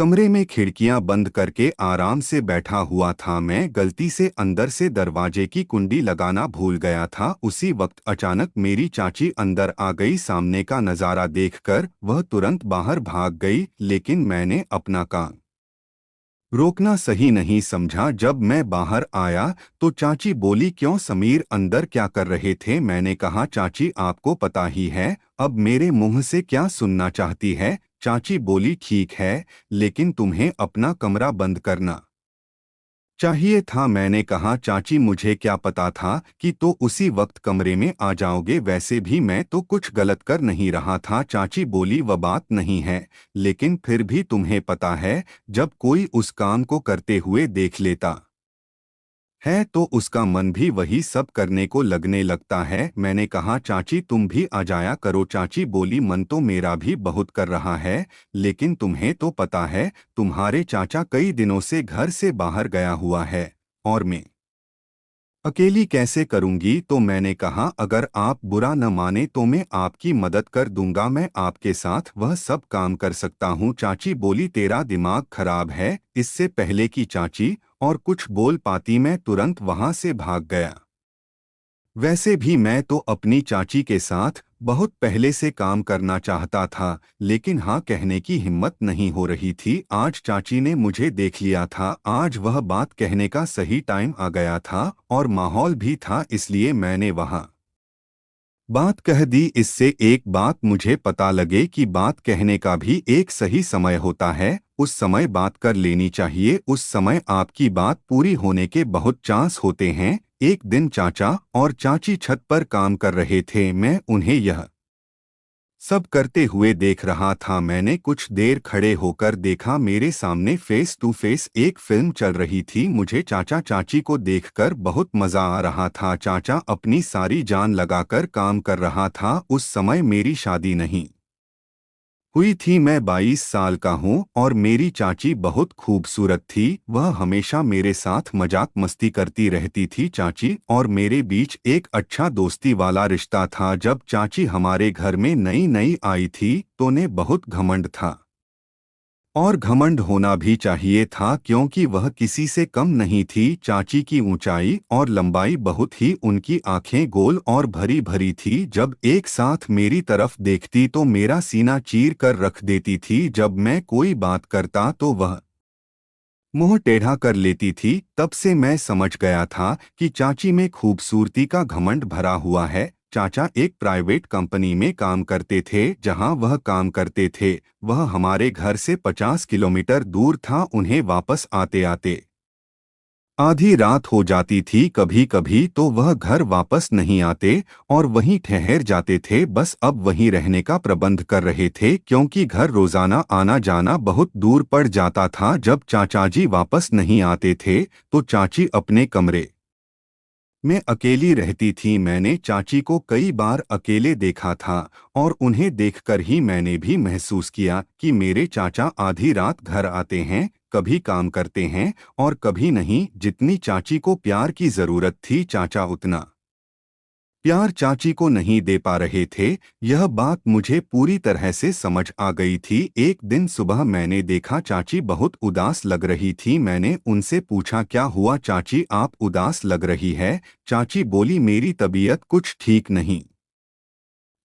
कमरे में खिड़कियां बंद करके आराम से बैठा हुआ था। मैं गलती से अंदर से दरवाजे की कुंडी लगाना भूल गया था। उसी वक्त अचानक मेरी चाची अंदर आ गई। सामने का नज़ारा देखकर वह तुरंत बाहर भाग गई, लेकिन मैंने अपना काम रोकना सही नहीं समझा। जब मैं बाहर आया तो चाची बोली, क्यों समीर, अंदर क्या कर रहे थे? मैंने कहा, चाची आपको पता ही है, अब मेरे मुंह से क्या सुनना चाहती है? चाची बोली, ठीक है, लेकिन तुम्हें अपना कमरा बंद करना चाहिए था। मैंने कहा, चाची मुझे क्या पता था कि तो उसी वक्त कमरे में आ जाओगे, वैसे भी मैं तो कुछ गलत कर नहीं रहा था। चाची बोली, वह बात नहीं है, लेकिन फिर भी तुम्हें पता है, जब कोई उस काम को करते हुए देख लेता है तो उसका मन भी वही सब करने को लगने लगता है। मैंने कहा, चाची तुम भी आ जाया करो। चाची बोली, मन तो मेरा भी बहुत कर रहा है, लेकिन तुम्हें तो पता है, तुम्हारे चाचा कई दिनों से घर से बाहर गया हुआ है और मैं अकेली कैसे करूंगी? तो मैंने कहा, अगर आप बुरा न माने तो मैं आपकी मदद कर दूंगा, मैं आपके साथ वह सब काम कर सकता हूँ। चाची बोली, तेरा दिमाग खराब है? इससे पहले कि चाची और कुछ बोल पाती मैं तुरंत वहां से भाग गया। वैसे भी मैं तो अपनी चाची के साथ बहुत पहले से काम करना चाहता था, लेकिन हाँ कहने की हिम्मत नहीं हो रही थी। आज चाची ने मुझे देख लिया था। आज वह बात कहने का सही टाइम आ गया था और माहौल भी था, इसलिए मैंने वहाँ बात कह दी। इससे एक बात मुझे पता लगे कि बात कहने का भी एक सही समय होता है। उस समय बात कर लेनी चाहिए। उस समय आपकी बात पूरी होने के बहुत चांस होते हैं। एक दिन चाचा और चाची छत पर काम कर रहे थे। मैं उन्हें यह सब करते हुए देख रहा था। मैंने कुछ देर खड़े होकर देखा। मेरे सामने फेस टू फेस एक फिल्म चल रही थी। मुझे चाचा चाची को देखकर बहुत मजा आ रहा था। चाचा अपनी सारी जान लगाकर काम कर रहा था। उस समय मेरी शादी नहीं हुई थी। मैं 22 साल का हूँ और मेरी चाची बहुत खूबसूरत थी। वह हमेशा मेरे साथ मजाक मस्ती करती रहती थी। चाची और मेरे बीच एक अच्छा दोस्ती वाला रिश्ता था। जब चाची हमारे घर में नई नई आई थी तो ने बहुत घमंड था, और घमंड होना भी चाहिए था, क्योंकि वह किसी से कम नहीं थी। चाची की ऊंचाई और लंबाई बहुत ही, उनकी आंखें गोल और भरी भरी थी। जब एक साथ मेरी तरफ देखती तो मेरा सीना चीर कर रख देती थी। जब मैं कोई बात करता तो वह मुंह टेढ़ा कर लेती थी। तब से मैं समझ गया था कि चाची में खूबसूरती का घमंड भरा हुआ है। चाचा एक प्राइवेट कंपनी में काम करते थे। जहां वह काम करते थे वह हमारे घर से 50 किलोमीटर दूर था। उन्हें वापस आते आते आधी रात हो जाती थी। कभी कभी तो वह घर वापस नहीं आते और वहीं ठहर जाते थे। बस अब वहीं रहने का प्रबंध कर रहे थे, क्योंकि घर रोजाना आना जाना बहुत दूर पड़ जाता था। जब चाचाजी वापस नहीं आते थे तो चाची अपने कमरे में अकेली रहती थी। मैंने चाची को कई बार अकेले देखा था और उन्हें देखकर ही मैंने भी महसूस किया कि मेरे चाचा आधी रात घर आते हैं, कभी काम करते हैं और कभी नहीं। जितनी चाची को प्यार की जरूरत थी, चाचा उतना प्यार चाची को नहीं दे पा रहे थे। यह बात मुझे पूरी तरह से समझ आ गई थी। एक दिन सुबह मैंने देखा चाची बहुत उदास लग रही थी। मैंने उनसे पूछा, क्या हुआ चाची, आप उदास लग रही है? चाची बोली, मेरी तबीयत कुछ ठीक नहीं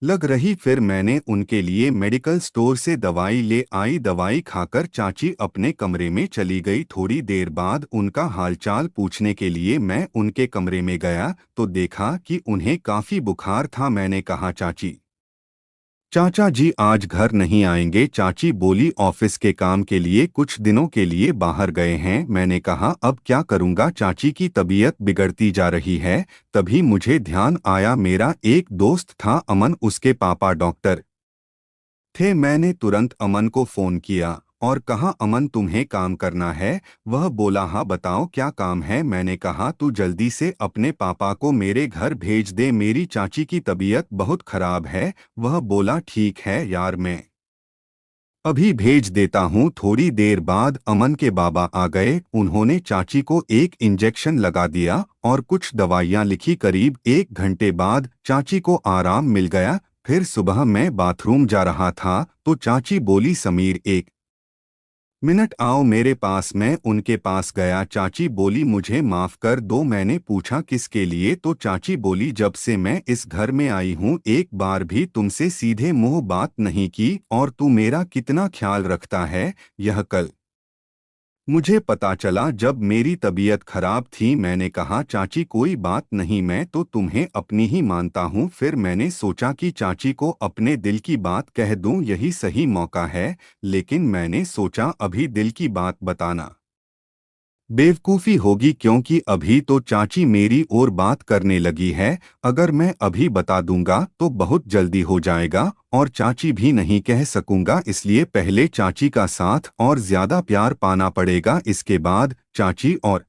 लग रही। फिर मैंने उनके लिए मेडिकल स्टोर से दवाई ले आई। दवाई खाकर चाची अपने कमरे में चली गई। थोड़ी देर बाद उनका हालचाल पूछने के लिए मैं उनके कमरे में गया तो देखा कि उन्हें काफी बुखार था। मैंने कहा, चाची चाचा जी आज घर नहीं आएंगे? चाची बोली, ऑफिस के काम के लिए कुछ दिनों के लिए बाहर गए हैं। मैंने कहा, अब क्या करूंगा, चाची की तबीयत बिगड़ती जा रही है। तभी मुझे ध्यान आया, मेरा एक दोस्त था अमन, उसके पापा डॉक्टर थे। मैंने तुरंत अमन को फोन किया और कहा, अमन तुम्हें काम करना है? वह बोला, हाँ बताओ क्या काम है? मैंने कहा, तू जल्दी से अपने पापा को मेरे घर भेज दे, मेरी चाची की तबीयत बहुत खराब है। वह बोला, ठीक है यार, मैं अभी भेज देता हूँ। थोड़ी देर बाद अमन के बाबा आ गए। उन्होंने चाची को एक इंजेक्शन लगा दिया और कुछ दवाइयाँ लिखी। करीब 1 घंटे बाद चाची को आराम मिल गया। फिर सुबह मैं बाथरूम जा रहा था तो चाची बोली, समीर एक मिनट आओ मेरे पास। मैं उनके पास गया। चाची बोली मुझे माफ कर दो। मैंने पूछा किसके लिए, तो चाची बोली जब से मैं इस घर में आई हूँ एक बार भी तुमसे सीधे मुंह बात नहीं की, और तू मेरा कितना ख्याल रखता है यह कल मुझे पता चला जब मेरी तबीयत खराब थी। मैंने कहा चाची कोई बात नहीं, मैं तो तुम्हें अपनी ही मानता हूँ। फिर मैंने सोचा कि चाची को अपने दिल की बात कह दूं, यही सही मौका है। लेकिन मैंने सोचा अभी दिल की बात बताना बेवकूफ़ी होगी, क्योंकि अभी तो चाची मेरी और बात करने लगी है। अगर मैं अभी बता दूंगा तो बहुत जल्दी हो जाएगा और चाची भी नहीं कह सकूंगा, इसलिए पहले चाची का साथ और ज्यादा प्यार पाना पड़ेगा। इसके बाद चाची और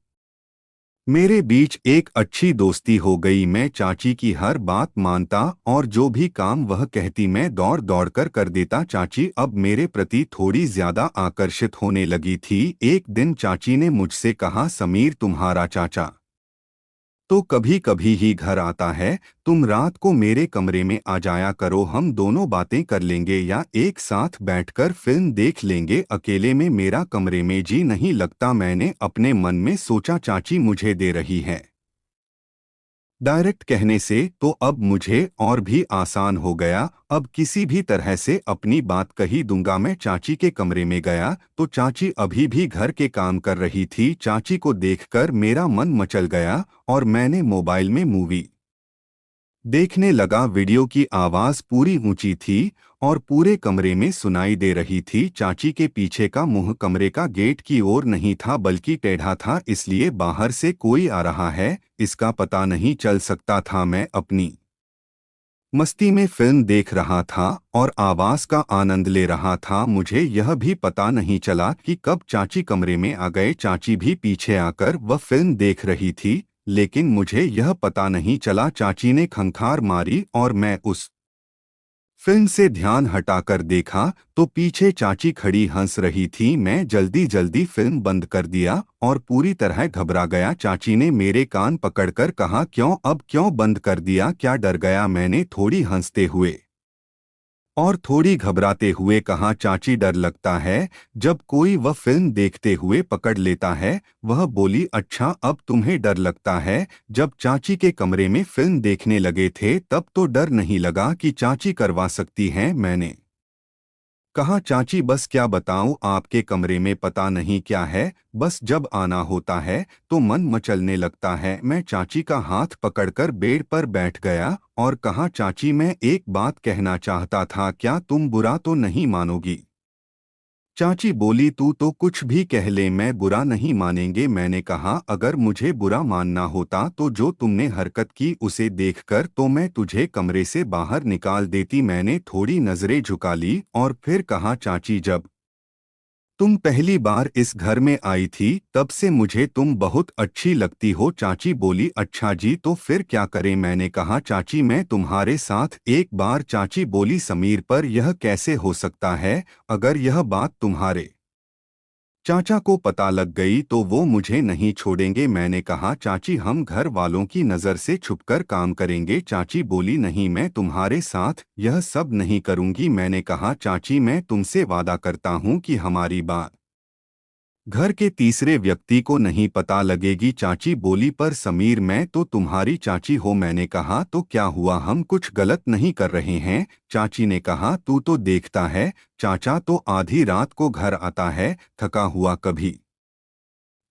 मेरे बीच एक अच्छी दोस्ती हो गई। मैं चाची की हर बात मानता और जो भी काम वह कहती मैं दौड़ दौड़ कर देता। चाची अब मेरे प्रति थोड़ी ज्यादा आकर्षित होने लगी थी। एक दिन चाची ने मुझसे कहा समीर तुम्हारा चाचा तो कभी कभी ही घर आता है, तुम रात को मेरे कमरे में आ जाया करो, हम दोनों बातें कर लेंगे या एक साथ बैठकर फिल्म देख लेंगे। अकेले में मेरा कमरे में जी नहीं लगता। मैंने अपने मन में सोचा चाची मुझे दे रही है डायरेक्ट कहने से, तो अब मुझे और भी आसान हो गया। अब किसी भी तरह से अपनी बात कही दूंगा। मैं चाची के कमरे में गया तो चाची अभी भी घर के काम कर रही थी। चाची को देखकर मेरा मन मचल गया और मैंने मोबाइल में मूवी देखने लगा। वीडियो की आवाज पूरी ऊंची थी और पूरे कमरे में सुनाई दे रही थी। चाची के पीछे का मुंह कमरे का गेट की ओर नहीं था बल्कि टेढ़ा था, इसलिए बाहर से कोई आ रहा है इसका पता नहीं चल सकता था। मैं अपनी मस्ती में फिल्म देख रहा था और आवाज का आनंद ले रहा था। मुझे यह भी पता नहीं चला कि कब चाची कमरे में आ गए। चाची भी पीछे आकर वह फिल्म देख रही थी, लेकिन मुझे यह पता नहीं चला। चाची ने खंखार मारी और मैं उस फिल्म से ध्यान हटाकर देखा तो पीछे चाची खड़ी हंस रही थी। मैं जल्दी जल्दी फिल्म बंद कर दिया और पूरी तरह घबरा गया। चाची ने मेरे कान पकड़कर कहा क्यों, अब क्यों बंद कर दिया, क्या डर गया? मैंने थोड़ी हंसते हुए और थोड़ी घबराते हुए कहा चाची डर लगता है जब कोई वह फिल्म देखते हुए पकड़ लेता है। वह बोली अच्छा अब तुम्हें डर लगता है। जब चाची के कमरे में फिल्म देखने लगे थे तब तो डर नहीं लगा कि चाची करवा सकती हैं। मैंने कहा चाची बस क्या बताऊं, आपके कमरे में पता नहीं क्या है, बस जब आना होता है तो मन मचलने लगता है। मैं चाची का हाथ पकड़कर बेड पर बैठ गया और कहा चाची मैं एक बात कहना चाहता था, क्या तुम बुरा तो नहीं मानोगी? चाची बोली तू तो कुछ भी कह ले, मैं बुरा नहीं मानेंगे। मैंने कहा अगर मुझे बुरा मानना होता तो जो तुमने हरकत की उसे देखकर तो मैं तुझे कमरे से बाहर निकाल देती। मैंने थोड़ी नजरें झुका ली और फिर कहा चाची जब तुम पहली बार इस घर में आई थी तब से मुझे तुम बहुत अच्छी लगती हो। चाची बोली अच्छा जी तो फिर क्या करें? मैंने कहा चाची मैं तुम्हारे साथ एक बार। चाची बोली समीर पर यह कैसे हो सकता है? अगर यह बात तुम्हारे चाचा को पता लग गई तो वो मुझे नहीं छोड़ेंगे। मैंने कहा चाची हम घर वालों की नज़र से छुपकर काम करेंगे। चाची बोली नहीं मैं तुम्हारे साथ यह सब नहीं करूंगी। मैंने कहा चाची मैं तुमसे वादा करता हूँ कि हमारी बात घर के तीसरे व्यक्ति को नहीं पता लगेगी। चाची बोली पर समीर मैं तो तुम्हारी चाची हो। मैंने कहा तो क्या हुआ, हम कुछ गलत नहीं कर रहे हैं? चाची ने कहा तू तो देखता है चाचा तो आधी रात को घर आता है थका हुआ, कभी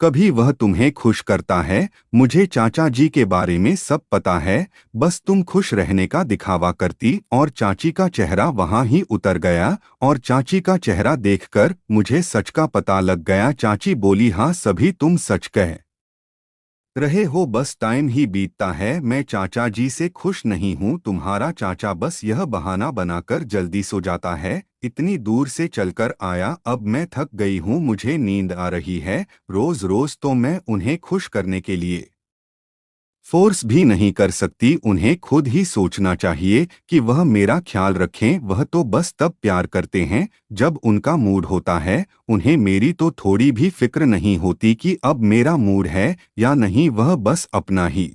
कभी वह तुम्हें खुश करता है। मुझे चाचा जी के बारे में सब पता है, बस तुम खुश रहने का दिखावा करती। और चाची का चेहरा वहां ही उतर गया और चाची का चेहरा देखकर मुझे सच का पता लग गया। चाची बोली हाँ सभी तुम सच कह रहे हो, बस टाइम ही बीतता है। मैं चाचा जी से खुश नहीं हूँ, तुम्हारा चाचा बस यह बहाना बनाकर जल्दी सो जाता है। इतनी दूर से चलकर आया, अब मैं थक गई हूँ, मुझे नींद आ रही है। रोज रोज तो मैं उन्हें खुश करने के लिए फोर्स भी नहीं कर सकती, उन्हें खुद ही सोचना चाहिए कि वह मेरा ख्याल रखें। वह तो बस तब प्यार करते हैं जब उनका मूड होता है, उन्हें मेरी तो थोड़ी भी फिक्र नहीं होती कि अब मेरा मूड है या नहीं, वह बस अपना ही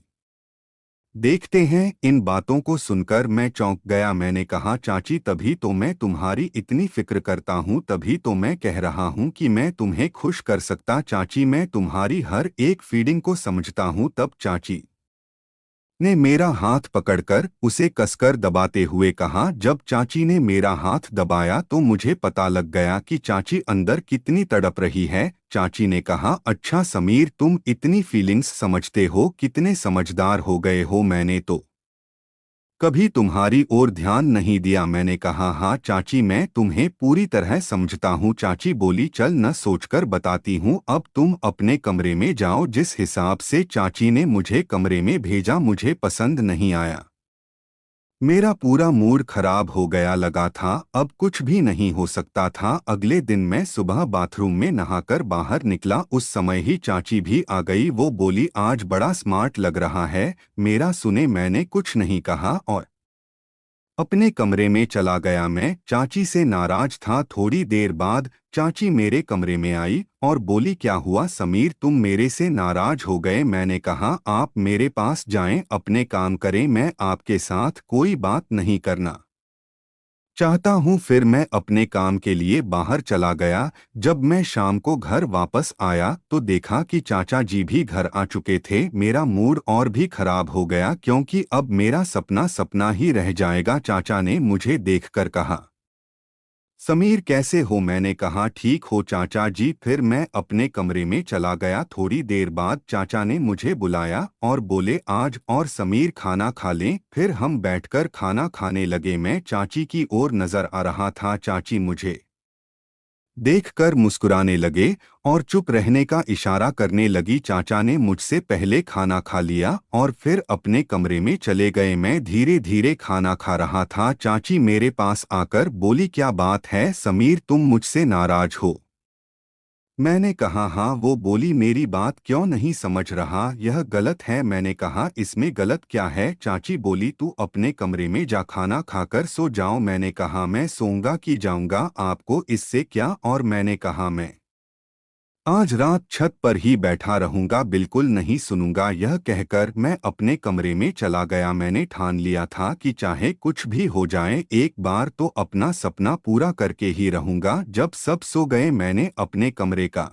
देखते हैं। इन बातों को सुनकर मैं चौंक गया। मैंने कहा, चाची तभी तो मैं तुम्हारी इतनी फिक्र करता हूँ, तभी तो मैं कह रहा हूँ कि मैं तुम्हें खुश कर सकता। चाची मैं तुम्हारी हर एक फीलिंग को समझता हूँ। तब चाची ने मेरा हाथ पकड़कर उसे कसकर दबाते हुए कहा। जब चाची ने मेरा हाथ दबाया तो मुझे पता लग गया कि चाची अंदर कितनी तड़प रही है। चाची ने कहा, अच्छा समीर, तुम इतनी फीलिंग्स समझते हो, कितने समझदार हो गए हो। मैंने तो कभी तुम्हारी ओर ध्यान नहीं दिया। मैंने कहा, हाँ चाची, मैं तुम्हें पूरी तरह समझता हूँ। चाची बोली, चल न सोचकर बताती हूँ, अब तुम अपने कमरे में जाओ। जिस हिसाब से चाची ने मुझे कमरे में भेजा मुझे पसंद नहीं आया। मेरा पूरा मूड खराब हो गया। लगा था अब कुछ भी नहीं हो सकता था। अगले दिन मैं सुबह बाथरूम में नहाकर बाहर निकला, उस समय ही चाची भी आ गई। वो बोली, आज बड़ा स्मार्ट लग रहा है। मेरा सुने मैंने कुछ नहीं कहा और अपने कमरे में चला गया। मैं चाची से नाराज था। थोड़ी देर बाद चाची मेरे कमरे में आई और बोली, क्या हुआ समीर, तुम मेरे से नाराज हो गए। मैंने कहा, आप मेरे पास जाएं, अपने काम करें, मैं आपके साथ कोई बात नहीं करना चाहता हूँ। फिर मैं अपने काम के लिए बाहर चला गया। जब मैं शाम को घर वापस आया तो देखा कि चाचा जी भी घर आ चुके थे। मेरा मूड और भी खराब हो गया, क्योंकि अब मेरा सपना सपना ही रह जाएगा। चाचा ने मुझे देखकर कहा, समीर कैसे हो। मैंने कहा, ठीक हो चाचा जी। फिर मैं अपने कमरे में चला गया। थोड़ी देर बाद चाचा ने मुझे बुलाया और बोले, आज और समीर खाना खा लें। फिर हम बैठकर खाना खाने लगे। मैं चाची की ओर नजर आ रहा था। चाची मुझे देखकर मुस्कुराने लगे और चुप रहने का इशारा करने लगी। चाचा ने मुझसे पहले खाना खा लिया और फिर अपने कमरे में चले गए। मैं धीरे धीरे खाना खा रहा था। चाची मेरे पास आकर बोली, क्या बात है समीर, तुम मुझसे नाराज हो। मैंने कहा, हाँ। वो बोली, मेरी बात क्यों नहीं समझ रहा, यह गलत है। मैंने कहा, इसमें गलत क्या है। चाची बोली, तू अपने कमरे में जा, खाना खाकर सो जाओ। मैंने कहा, मैं सोऊंगा कि जाऊंगा, आपको इससे क्या। और मैंने कहा, मैं आज रात छत पर ही बैठा रहूंगा, बिल्कुल नहीं सुनूंगा। यह कहकर मैं अपने कमरे में चला गया। मैंने ठान लिया था कि चाहे कुछ भी हो जाए, एक बार तो अपना सपना पूरा करके ही रहूंगा। जब सब सो गए मैंने अपने कमरे का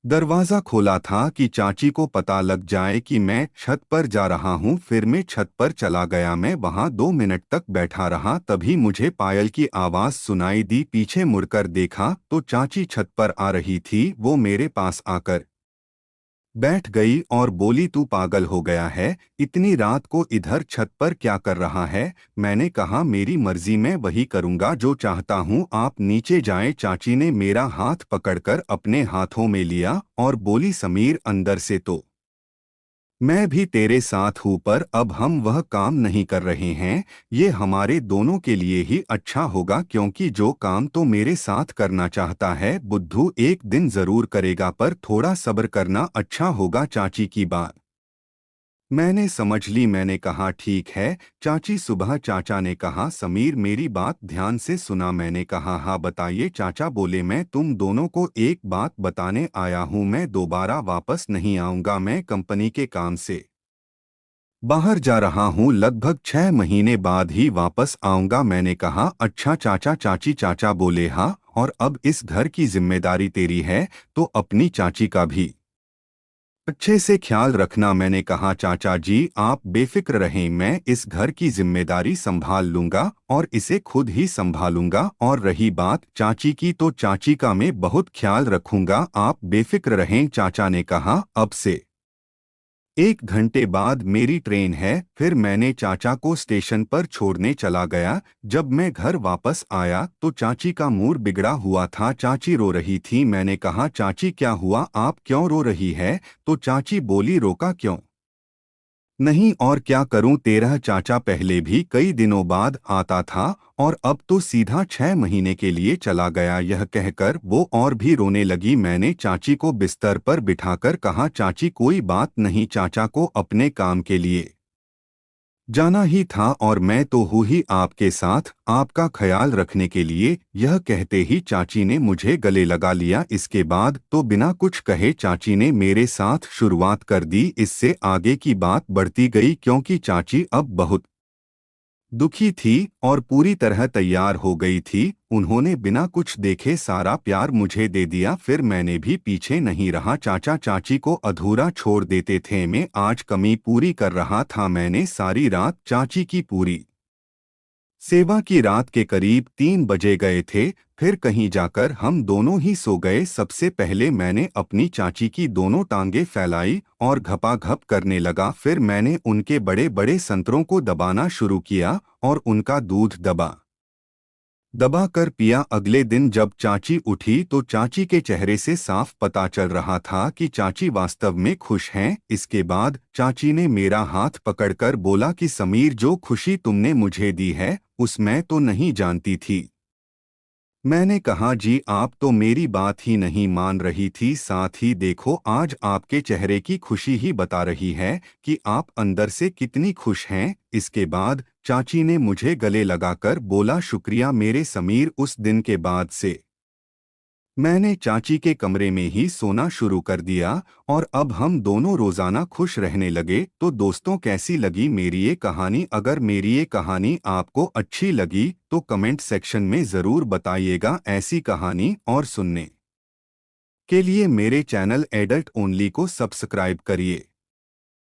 दरवाजा खोला था कि चाची को पता लग जाए कि मैं छत पर जा रहा हूँ। फिर मैं छत पर चला गया। मैं वहां 2 मिनट तक बैठा रहा। तभी मुझे पायल की आवाज सुनाई दी। पीछे मुड़कर देखा तो चाची छत पर आ रही थी। वो मेरे पास आकर बैठ गई और बोली, तू पागल हो गया है, इतनी रात को इधर छत पर क्या कर रहा है। मैंने कहा, मेरी मर्जी, मैं वही करूंगा जो चाहता हूँ, आप नीचे जाएं। चाची ने मेरा हाथ पकड़कर अपने हाथों में लिया और बोली, समीर अंदर से तो मैं भी तेरे साथ हूँ, पर अब हम वह काम नहीं कर रहे हैं। ये हमारे दोनों के लिए ही अच्छा होगा, क्योंकि जो काम तो मेरे साथ करना चाहता है बुद्धू एक दिन जरूर करेगा, पर थोड़ा सब्र करना अच्छा होगा। चाची की बात मैंने समझ ली। मैंने कहा, ठीक है चाची। सुबह चाचा ने कहा, समीर मेरी बात ध्यान से सुना। मैंने कहा, हाँ बताइए। चाचा बोले, मैं तुम दोनों को एक बात बताने आया हूँ, मैं दोबारा वापस नहीं आऊँगा। मैं कंपनी के काम से बाहर जा रहा हूँ, लगभग 6 महीने बाद ही वापस आऊँगा। मैंने कहा, अच्छा चाचा। चाची चाचा बोले, हाँ, और अब इस घर की जिम्मेदारी तेरी है, तो अपनी चाची का भी अच्छे से ख्याल रखना। मैंने कहा, चाचा जी आप बेफिक्र रहें, मैं इस घर की जिम्मेदारी संभाल लूंगा और इसे खुद ही संभालूंगा। और रही बात चाची की, तो चाची का मैं बहुत ख्याल रखूंगा, आप बेफिक्र रहें। चाचा ने कहा, अब से 1 घंटे बाद मेरी ट्रेन है। फिर मैंने चाचा को स्टेशन पर छोड़ने चला गया। जब मैं घर वापस आया तो चाची का मूड बिगड़ा हुआ था। चाची रो रही थी। मैंने कहा, चाची क्या हुआ, आप क्यों रो रही है। तो चाची बोली, रोका क्यों नहीं, और क्या करूं, तेरा चाचा पहले भी कई दिनों बाद आता था और अब तो सीधा 6 महीने के लिए चला गया। यह कहकर वो और भी रोने लगी। मैंने चाची को बिस्तर पर बिठाकर कहा, चाची कोई बात नहीं, चाचा को अपने काम के लिए जाना ही था और मैं तो हूँ ही आपके साथ आपका ख्याल रखने के लिए। यह कहते ही चाची ने मुझे गले लगा लिया। इसके बाद तो बिना कुछ कहे चाची ने मेरे साथ शुरुआत कर दी। इससे आगे की बात बढ़ती गई क्योंकि चाची अब बहुत दुखी थी और पूरी तरह तैयार हो गई थी। उन्होंने बिना कुछ देखे सारा प्यार मुझे दे दिया। फिर मैंने भी पीछे नहीं रहा। चाचा चाची को अधूरा छोड़ देते थे, मैं आज कमी पूरी कर रहा था। मैंने सारी रात चाची की पूरी सेवा की। रात के करीब 3 बजे गए थे। फिर कहीं जाकर हम दोनों ही सो गए। सबसे पहले मैंने अपनी चाची की दोनों टांगें फैलाई और घपाघप करने लगा। फिर मैंने उनके बड़े बड़े संतरों को दबाना शुरू किया और उनका दूध दबा दबा कर पिया। अगले दिन जब चाची उठी तो चाची के चेहरे से साफ पता चल रहा था कि चाची वास्तव में खुश हैं। इसके बाद चाची ने मेरा हाथ पकड़कर बोला कि समीर, जो खुशी तुमने मुझे दी है उसमें तो नहीं जानती थी। मैंने कहा, जी आप तो मेरी बात ही नहीं मान रही थी। साथ ही देखो, आज आपके चेहरे की खुशी ही बता रही है कि आप अंदर से कितनी खुश हैं। इसके बाद चाची ने मुझे गले लगाकर बोला, शुक्रिया मेरे समीर। उस दिन के बाद से मैंने चाची के कमरे में ही सोना शुरू कर दिया और अब हम दोनों रोजाना खुश रहने लगे। तो दोस्तों, कैसी लगी मेरी ये कहानी? अगर मेरी ये कहानी आपको अच्छी लगी तो कमेंट सेक्शन में ज़रूर बताइएगा। ऐसी कहानी और सुनने के लिए मेरे चैनल एडल्ट ओनली को सब्सक्राइब करिए।